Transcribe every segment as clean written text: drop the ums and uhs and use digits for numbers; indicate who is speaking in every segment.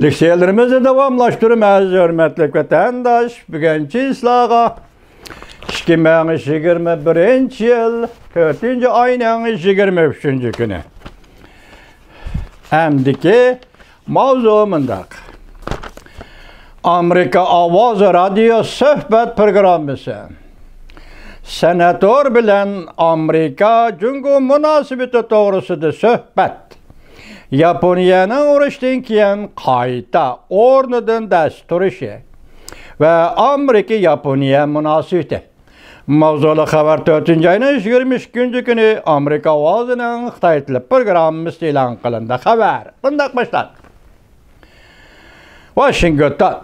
Speaker 1: Liselerimizi davamlaştırmaz, hürmetli vatandaş. Bugünkü islaha 2021 yıl 4. ayının 23. günü. Hemdiki mavzumundaq. Amerika Avazı Radyo Söhbet programısı. Senatör bilen Amerika Cungu münasibeti doğrusuda söhbet. Japonya'nın uğraştığın kiyen kayıta ornudun destur işi ve Amerika Japonya münasibeti. Mavzulu haber 4. ayının 23. günü Amerika Avazı'nın Xitaytlı programımız ilan kılındı. Haber. Bundak başlar. Washington.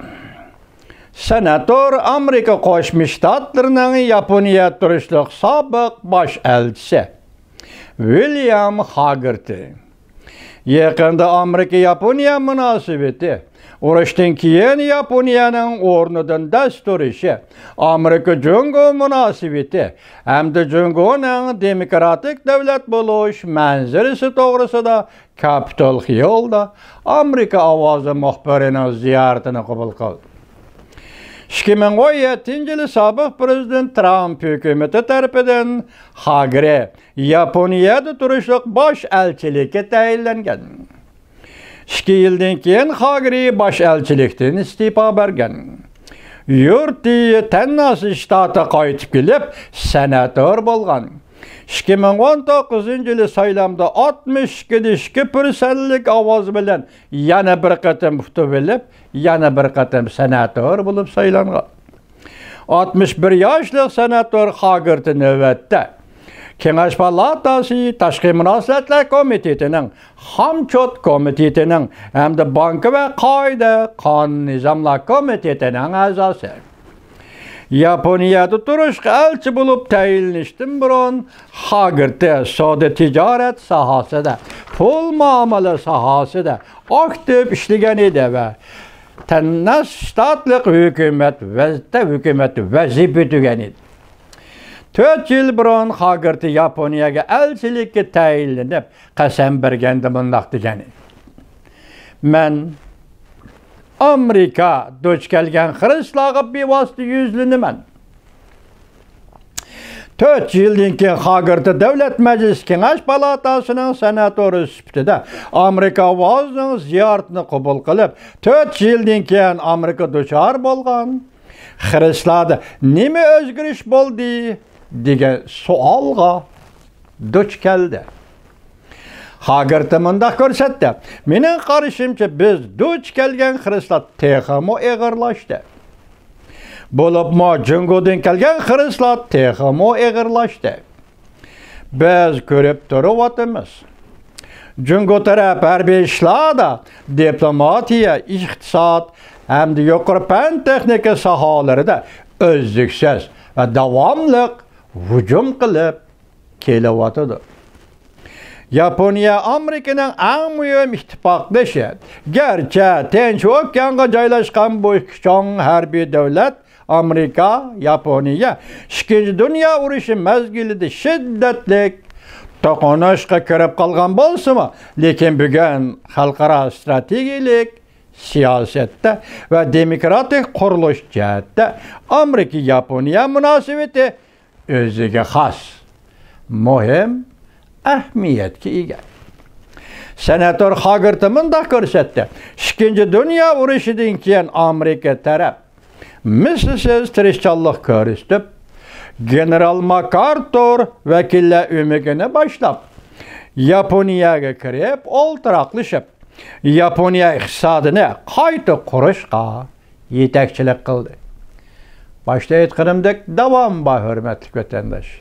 Speaker 1: Senatör Amerika Koşmuş Ştatlarının Japonya turuşluq sabık baş elçisi William Hagerty. Yakında Amerika-Japonya münasibeti, uğraştığın kiyen Japonya'nın ornudan destur işi, Amerika-Cungu münasibeti, hem de Cungu'nun demokratik devlet buluş manzarası doğrusu da Capitol Hill'da Amerika Avazı muhbirinin ziyaretini kabul kıldı. 2017 yılı sabık Prezident Trump hükümeti tarafından Hagerty Japonya'da turuşluq baş elçilikке tayinlengan. 2 yıldan keyin Hagerty baş elçilikten istifa bergan. Yurti Tennessee ştatı qaytıp kelip senatör bolgan. 2019 yılı saylamda 62% avaz bilen yana bir qatam utup bilip, yana bir qatam senatör bulup saylangan. 61 yaşlı senatör Hagerty növbetde Kengaş Palatası Taşqi Münasibetler Komitetining, Hamçot Komitetining hamda Banka ve Qoida Qonun Nizamlar Komitetining a'zosi. Japonya'da turuşqa elchi bulup tayinlanishdan burun Hagerty savdo tijorat sohasida, pul muomala sohasida aktiv ishlagan edi ve Tennessee shtatlik hukumat vazifa tugan edi. 4 yıl burun Hagerty Japonya'ga elchilikka tayinlanib, qasam berganda mundaq degan. Men Amerika duch kelgan xiristlarga bevosita yuzlanaman. 4 yıldan keyin Hagerty Davlat Majlisi Kengash Palatasının senatori sifatida Amerika Avazı'nın ziyaretini qabul qilib, 4 yıldan keyin Amerika duchor bolgan. Xiristlarda nima o'zgarish bo'ldi degan savolga duch keldi. Hagerty mundaq ko'rsatdi. Mening qarashimcha biz duch kelgan xiristlar texmo eg'irlashdi. Bo'libmi Jungodan kelgan xiristlar texmo eg'irlashdi. Biz ko'rib turibmiz. Jungo taraf harbiy ishlarda diplomatiya, iqtisod hamda yuqori fan texnika sohalarida o'zliksiz va davomli hujum qilib kelyapti. Yaponiya Amerikaning eng muhim ittifoqdoshi. Garchi Tinch okeanga joylashgan bu cho'ng harbiy davlat Amerika, Yaponiya 2. Dunyo urushi mezgilida shiddatli to'qnashuvga kirib qolgan bo'lsa-mu, lekin bugun xalqaro strategik siyosatda va demokratik qurilish jihatda Amerika-Yaponiya munosabati o'ziga xos muhim ahamiyatga ega. Senator Hagerty mundaq ko'rsatdi. 2. Dunyo urushidan keyin Amerika taraf mislsiz tirishchanlik ko'rsatib, General MacArthur vakillar umigini boshlab Yaponiyaga kirib, o'ltiraqlashib, Yaponiya iqtisodini qayta qurishga yetakchilik qildi. Başta aytganimdek davom bor, hurmatli vatandosh.